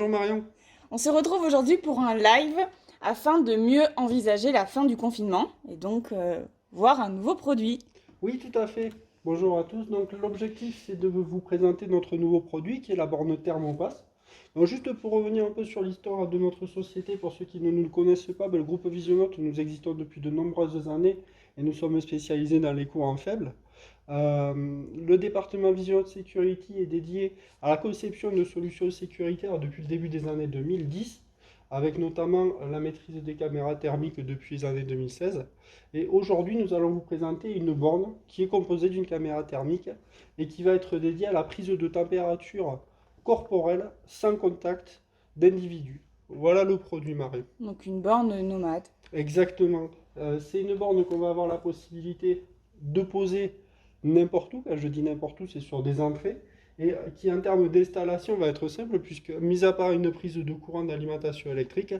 Bonjour Marion. On se retrouve aujourd'hui pour un live afin de mieux envisager la fin du confinement et donc voir un nouveau produit. Oui, tout à fait. Bonjour à tous. Donc l'objectif c'est de vous présenter notre nouveau produit qui est la borne Thermopass. Donc juste pour revenir un peu sur l'histoire de notre société, pour ceux qui ne nous connaissent pas, le groupe Visionote, nous existons depuis de nombreuses années et nous sommes spécialisés dans les courants faibles. Le département Visionote Security est dédié à la conception de solutions sécuritaires depuis le début des années 2010, avec notamment la maîtrise des caméras thermiques depuis les années 2016. Et aujourd'hui, nous allons vous présenter une borne qui est composée d'une caméra thermique et qui va être dédiée à la prise de température corporelle sans contact d'individus. Voilà le produit, Marie. Donc une borne nomade. Exactement. C'est une borne qu'on va avoir la possibilité de poser n'importe où. Quand je dis n'importe où, c'est sur des entrées. Et qui, en termes d'installation, va être simple, puisque, mis à part une prise de courant d'alimentation électrique,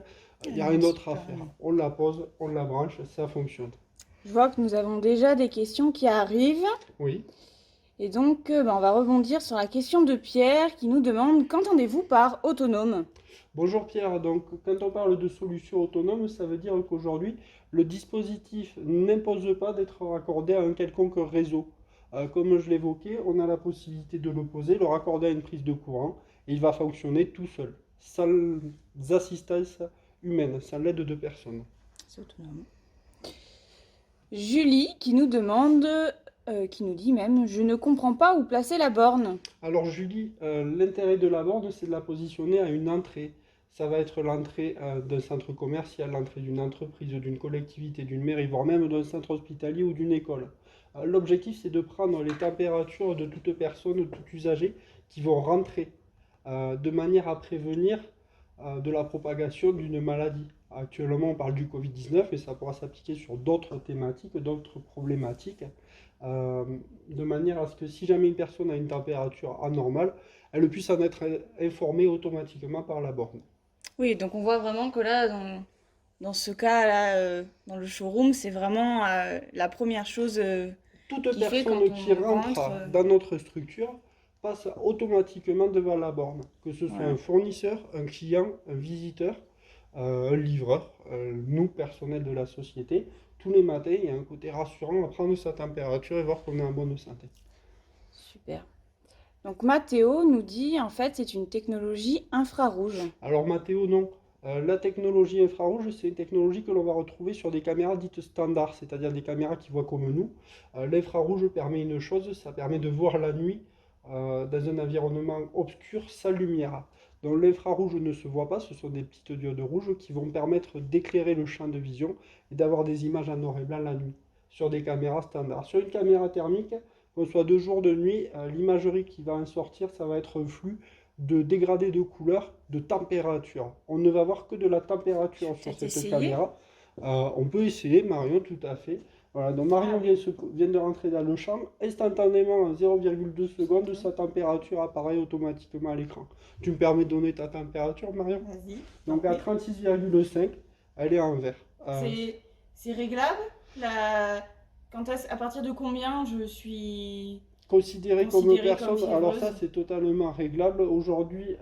il n'y a rien d'autre à Super. faire. On la pose, on la branche, ça fonctionne. Je vois que nous avons déjà des questions qui arrivent. Oui. Et donc on va rebondir sur la question de Pierre qui nous demande qu'entendez-vous par autonome? Bonjour Pierre, donc quand on parle de solution autonome, ça veut dire qu'aujourd'hui, le dispositif n'impose pas d'être raccordé à un quelconque réseau. Comme je l'évoquais, on a la possibilité de le poser, le raccorder à une prise de courant, et il va fonctionner tout seul, sans assistance humaine, sans l'aide de personne. C'est autonome. Julie qui nous demande, qui nous dit même, je ne comprends pas où placer la borne. Alors Julie, l'intérêt de la borne, c'est de la positionner à une entrée. Ça va être l'entrée d'un centre commercial, l'entrée d'une entreprise, d'une collectivité, d'une mairie, voire même d'un centre hospitalier ou d'une école. L'objectif, c'est de prendre les températures de toute personne, de tout usager qui vont rentrer, de manière à prévenir de la propagation d'une maladie. Actuellement, on parle du Covid-19, mais ça pourra s'appliquer sur d'autres thématiques, d'autres problématiques, euh, de manière à ce que si jamais une personne a une température anormale, elle puisse en être informée automatiquement par la borne. Oui, donc on voit vraiment que là, dans ce cas-là, dans le showroom, c'est vraiment la première chose Toute qui fait quand personne qui on rentre rentre. dans notre structure passe automatiquement devant la borne, que ce soit Voilà. un fournisseur, un client, un visiteur, un livreur, nous, personnel de la société. Tous les matins, il y a un côté rassurant à prendre sa température et voir qu'on est en bonne santé. Super. Donc Mathéo nous dit, en fait, c'est une technologie infrarouge. Alors Mathéo, non. La technologie infrarouge, c'est une technologie que l'on va retrouver sur des caméras dites standards, c'est-à-dire des caméras qui voient comme nous. L'infrarouge permet une chose, ça permet de voir la nuit dans un environnement obscur sans lumière. Donc l'infrarouge ne se voit pas, ce sont des petites diodes rouges qui vont permettre d'éclairer le champ de vision et d'avoir des images en noir et blanc la nuit sur des caméras standards. Sur une caméra thermique, qu'on soit de jour, de nuit, l'imagerie qui va en sortir, ça va être un flux de dégradé de couleur, de température. On ne va voir que de la température sur Peut-être cette essayer. caméra. On peut essayer, Marion, tout à fait. Voilà, donc Marion vient de rentrer dans le champ. Instantanément, en 0,2 secondes, sa température apparaît automatiquement à l'écran. Tu me permets de donner ta température, Marion? Vas-y. Donc à 36,5, elle est en vert. C'est réglable à partir de combien je suis Considéré comme considérée comme personne, alors ça fiévreuse? c'est totalement réglable. Aujourd'hui,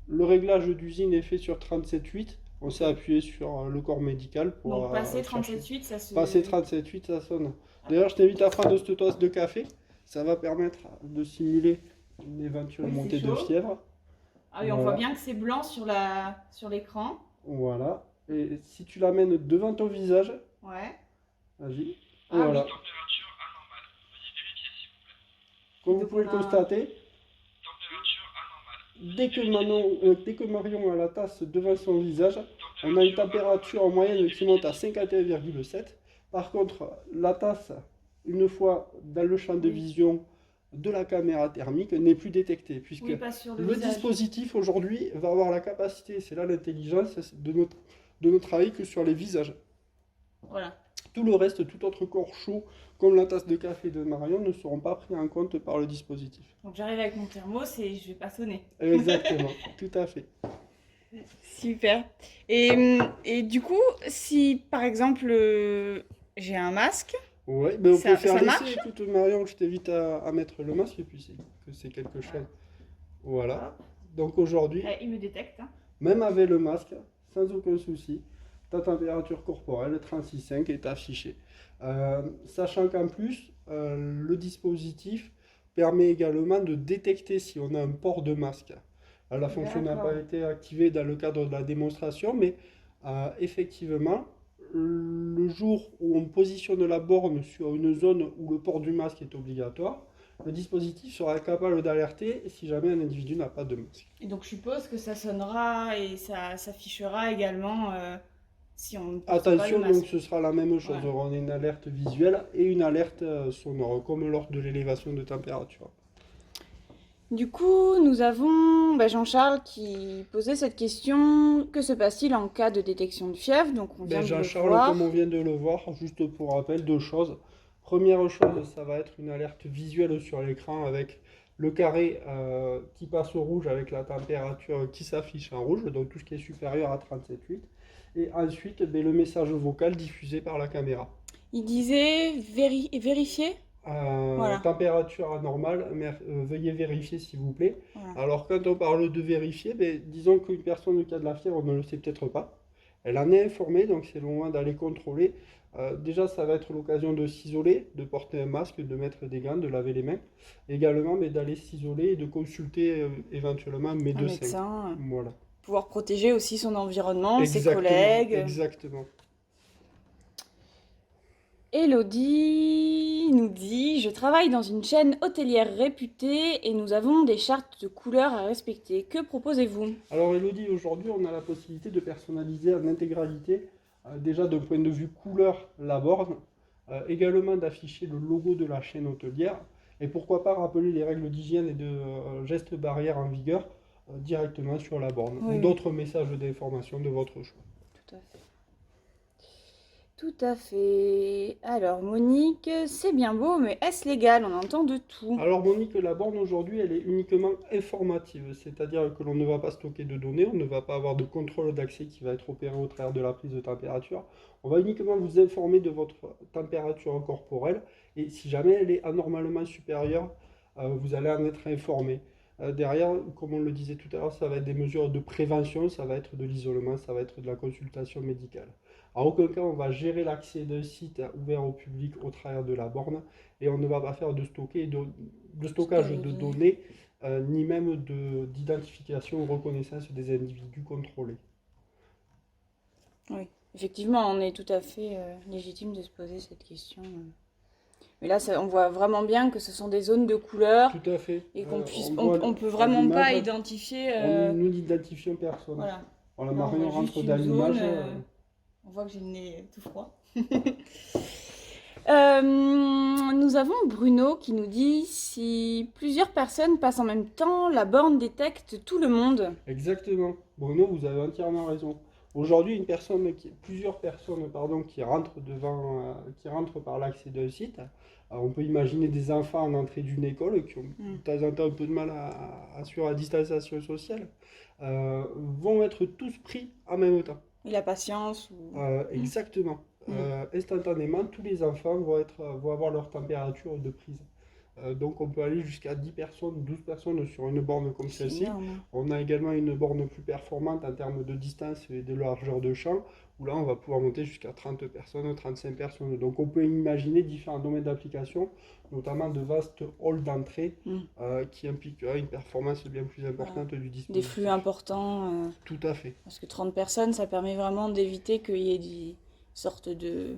le réglage d'usine est fait sur 37.8. On s'est appuyé sur le corps médical pour Donc passer chercher. 37,8, ça se... Passer 37.8, ça sonne. Ah, D'ailleurs, je t'invite à prendre cette tasse de café. Ça va permettre de simuler une éventuelle oui, c'est montée de chaud. fièvre. Ah oui, on voit Voilà. bien que c'est blanc sur l'écran. Voilà. Et si tu l'amènes devant ton visage, Ouais. vas-y. Ah Voilà. oui. Comme vous Donc pouvez on le a... constater, dès que Marion a la tasse devant son visage, on a une température en moyenne qui monte à 51,7. Par contre, la tasse, une fois dans le champ de Oui. vision de la caméra thermique, n'est plus détectée, puisque Oui, pas sur le le visage. dispositif aujourd'hui va avoir la capacité, c'est là l'intelligence de ne travailler que sur les visages. Voilà. Tout le reste, tout autre corps chaud, comme la tasse de café de Marion, ne seront pas pris en compte par le dispositif. Donc j'arrive avec mon thermos et je vais pas sonner. Exactement, tout à fait. Super. Et du coup, si par exemple j'ai un masque, Ouais, ben on peut faire ça l'essai. marche? Écoute, Marion, je t'invite à mettre le masque et puis que c'est quelque chose. Voilà. Hop. Donc aujourd'hui, Il me détecte. Hein. même avec le masque, sans aucun souci, ta température corporelle 36,5 est affichée. Sachant qu'en plus, le dispositif permet également de détecter si on a un port de masque. La fonction n'a D'accord. pas été activée dans le cadre de la démonstration, mais effectivement, le jour où on positionne la borne sur une zone où le port du masque est obligatoire, le dispositif sera capable d'alerter si jamais un individu n'a pas de masque. Et donc je suppose que ça sonnera et ça s'affichera également si on ne porte pas le Attention, donc masque. ce sera la même chose. Ouais. On a une alerte visuelle et une alerte sonore, comme lors de l'élévation de température. Du coup, nous avons Jean-Charles qui posait cette question. Que se passe-t-il en cas de détection de fièvre? Donc on vient de le Jean-Charles, voir. comme on vient de le voir, juste pour rappel, deux choses. Première chose, ça va être une alerte visuelle sur l'écran avec le carré qui passe au rouge avec la température qui s'affiche en rouge, donc tout ce qui est supérieur à 37,8. Et ensuite, le message vocal diffusé par la caméra. Il disait vérifier. Voilà. Température anormale, veuillez vérifier s'il vous plaît. Voilà. Alors quand on parle de vérifier, disons qu'une personne qui a de la fièvre ne le sait peut-être pas. Elle en est informée, donc c'est le moment d'aller contrôler. Déjà, ça va être l'occasion de s'isoler, de porter un masque, de mettre des gants, de laver les mains. Également, d'aller s'isoler et de consulter éventuellement un médecin. Médecin. Voilà. Pouvoir protéger aussi son environnement, Exactement, ses collègues. Exactement. Elodie nous dit: je travaille dans une chaîne hôtelière réputée et nous avons des chartes de couleurs à respecter. Que proposez-vous? Alors Elodie, aujourd'hui on a la possibilité de personnaliser en intégralité, déjà d'un point de vue couleur, la borne, également d'afficher le logo de la chaîne hôtelière, et pourquoi pas rappeler les règles d'hygiène et de gestes barrières en vigueur directement sur la borne, Oui, ou d'autres messages d'information de votre choix. Tout à fait. Tout à fait. Alors Monique, c'est bien beau, mais est-ce légal? On entend de tout. Alors Monique, la borne aujourd'hui, elle est uniquement informative, c'est-à-dire que l'on ne va pas stocker de données, on ne va pas avoir de contrôle d'accès qui va être opéré au travers de la prise de température. On va uniquement vous informer de votre température corporelle et si jamais elle est anormalement supérieure, vous allez en être informé. Derrière, comme on le disait tout à l'heure, ça va être des mesures de prévention, ça va être de l'isolement, ça va être de la consultation médicale. En aucun cas, on va gérer l'accès d'un site ouvert au public au travers de la borne et on ne va pas faire de stockage de données, ni même d'identification ou reconnaissance des individus contrôlés. Oui, effectivement, on est tout à fait légitime de se poser cette question. Mais là, on voit vraiment bien que ce sont des zones de couleur. Tout à fait. Et on peut vraiment pas identifier. Nous n'identifions personne. Voilà. Voilà, Marion rentre dans l'image. On voit que j'ai le nez tout froid. Nous avons Bruno qui nous dit: si plusieurs personnes passent en même temps, la borne détecte tout le monde. Exactement. Bruno, vous avez entièrement raison. Aujourd'hui, plusieurs personnes qui rentrent par l'accès d'un site. Alors, on peut imaginer des enfants en entrée d'une école qui ont de temps en temps un peu de mal à assurer la distanciation sociale, vont être tous pris en même temps. Et la patience Exactement. Instantanément, tous les enfants vont avoir leur température de prise. Donc on peut aller jusqu'à 10 personnes, 12 personnes sur une borne comme celle-ci. On a également une borne plus performante en termes de distance et de largeur de champ, où là on va pouvoir monter jusqu'à 30 personnes, 35 personnes. Donc on peut imaginer différents domaines d'application, notamment de vastes halls d'entrée, qui impliquera une performance bien plus importante du dispositif. Des flux importants. Tout à fait. Parce que 30 personnes, ça permet vraiment d'éviter qu'il y ait des sortes de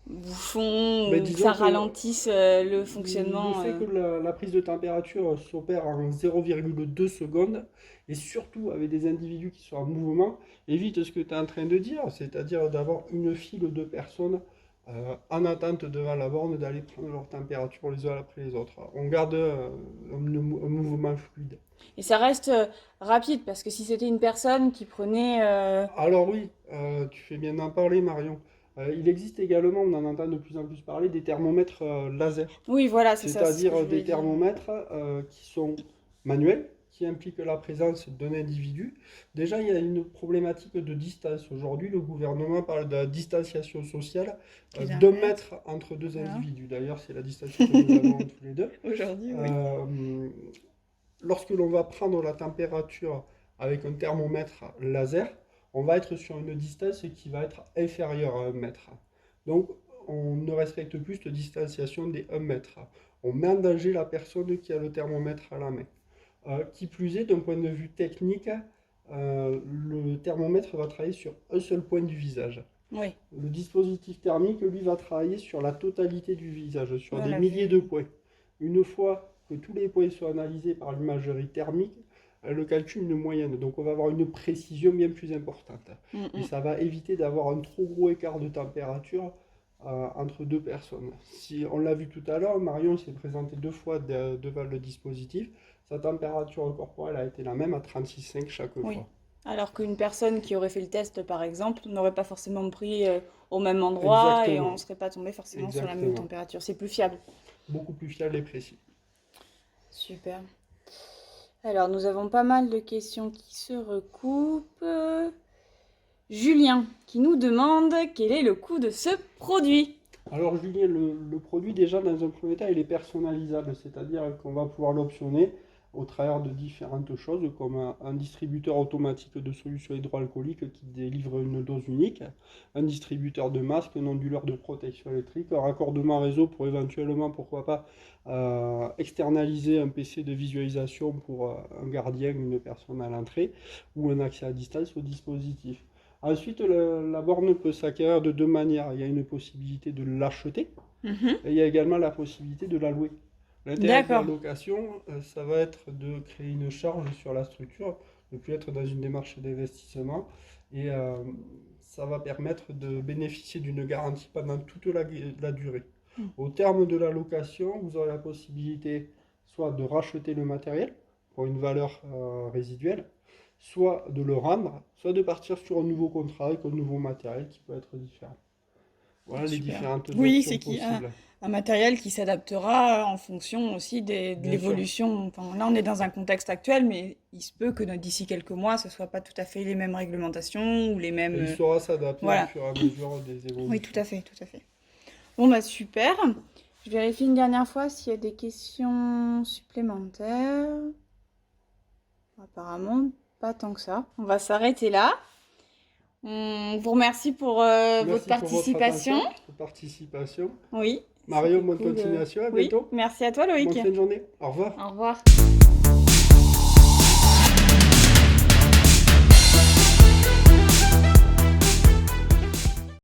bouchons, ou que ça ralentisse le fonctionnement. Le fait que la prise de température s'opère en 0,2 secondes, et surtout avec des individus qui sont en mouvement, évite ce que tu es en train de dire, c'est-à-dire d'avoir une file de personnes en attente devant la borne, d'aller prendre leur température les uns après les autres. On garde un mouvement fluide. Et ça reste rapide, parce que si c'était une personne qui prenait... Alors oui, tu fais bien d'en parler, Marion. Il existe également, on en entend de plus en plus parler, des thermomètres laser. Oui, voilà, c'est ça. C'est-à-dire des thermomètres qui sont manuels, qui impliquent la présence d'un individu. Déjà, il y a une problématique de distance. Aujourd'hui, le gouvernement parle de la distanciation sociale, d'1 mètre entre deux individus. D'ailleurs, c'est la distanciation que nous avons tous les deux. Aujourd'hui, oui. lorsque l'on va prendre la température avec un thermomètre laser, on va être sur une distance qui va être inférieure à 1 mètre. Donc, on ne respecte plus cette distanciation des 1 mètre. On met en danger la personne qui a le thermomètre à la main. Qui plus est, d'un point de vue technique, le thermomètre va travailler sur un seul point du visage. Oui. Le dispositif thermique, lui, va travailler sur la totalité du visage, sur des Voilà. milliers de points. Une fois que tous les points sont analysés par l'imagerie thermique, le calcul une moyenne. Donc on va avoir une précision bien plus importante. Et ça va éviter d'avoir un trop gros écart de température entre deux personnes. Si on l'a vu tout à l'heure, Marion s'est présenté 2 fois devant le dispositif. Sa température corporelle a été la même à 36,5 chaque Oui. fois. Alors qu'une personne qui aurait fait le test, par exemple, n'aurait pas forcément pris au même endroit. Exactement. Et on ne serait pas tombé forcément Exactement. Sur la même température. C'est plus fiable. Beaucoup plus fiable et précis. Super. Alors, nous avons pas mal de questions qui se recoupent. Julien, qui nous demande quel est le coût de ce produit. Alors Julien, le produit déjà dans un premier temps il est personnalisable, c'est-à-dire qu'on va pouvoir l'optionner au travers de différentes choses comme un distributeur automatique de solutions hydroalcooliques qui délivre une dose unique, un distributeur de masques, un onduleur de protection électrique, un raccordement réseau pour éventuellement, pourquoi pas, externaliser un PC de visualisation pour un gardien, une personne à l'entrée, ou un accès à distance au dispositif. Ensuite, la borne peut s'acquérir de 2 manières. Il y a une possibilité de l'acheter et il y a également la possibilité de la louer. L'intérêt de la location, ça va être de créer une charge sur la structure, de ne plus être dans une démarche d'investissement et ça va permettre de bénéficier d'une garantie pendant toute la durée. Au terme de la location, vous aurez la possibilité soit de racheter le matériel pour une valeur résiduelle, soit de le rendre, soit de partir sur un nouveau contrat avec un nouveau matériel qui peut être différent. Voilà les différentes options possibles. Un matériel qui s'adaptera en fonction aussi de l'évolution. Enfin, là, on est dans un contexte actuel, mais il se peut que d'ici quelques mois, ce ne soit pas tout à fait les mêmes réglementations ou les mêmes... Et il saura s'adapter au fur et à mesure des évolutions. Oui, tout à fait, tout à fait. Bon, bah super. Je vérifie une dernière fois s'il y a des questions supplémentaires. Apparemment, pas tant que ça. On va s'arrêter là. On vous remercie pour votre participation. Votre participation. Oui. Mario, bonne continuation. À bientôt. Oui. Merci à toi, Loïc. Bonne fin de journée. Au revoir. Au revoir.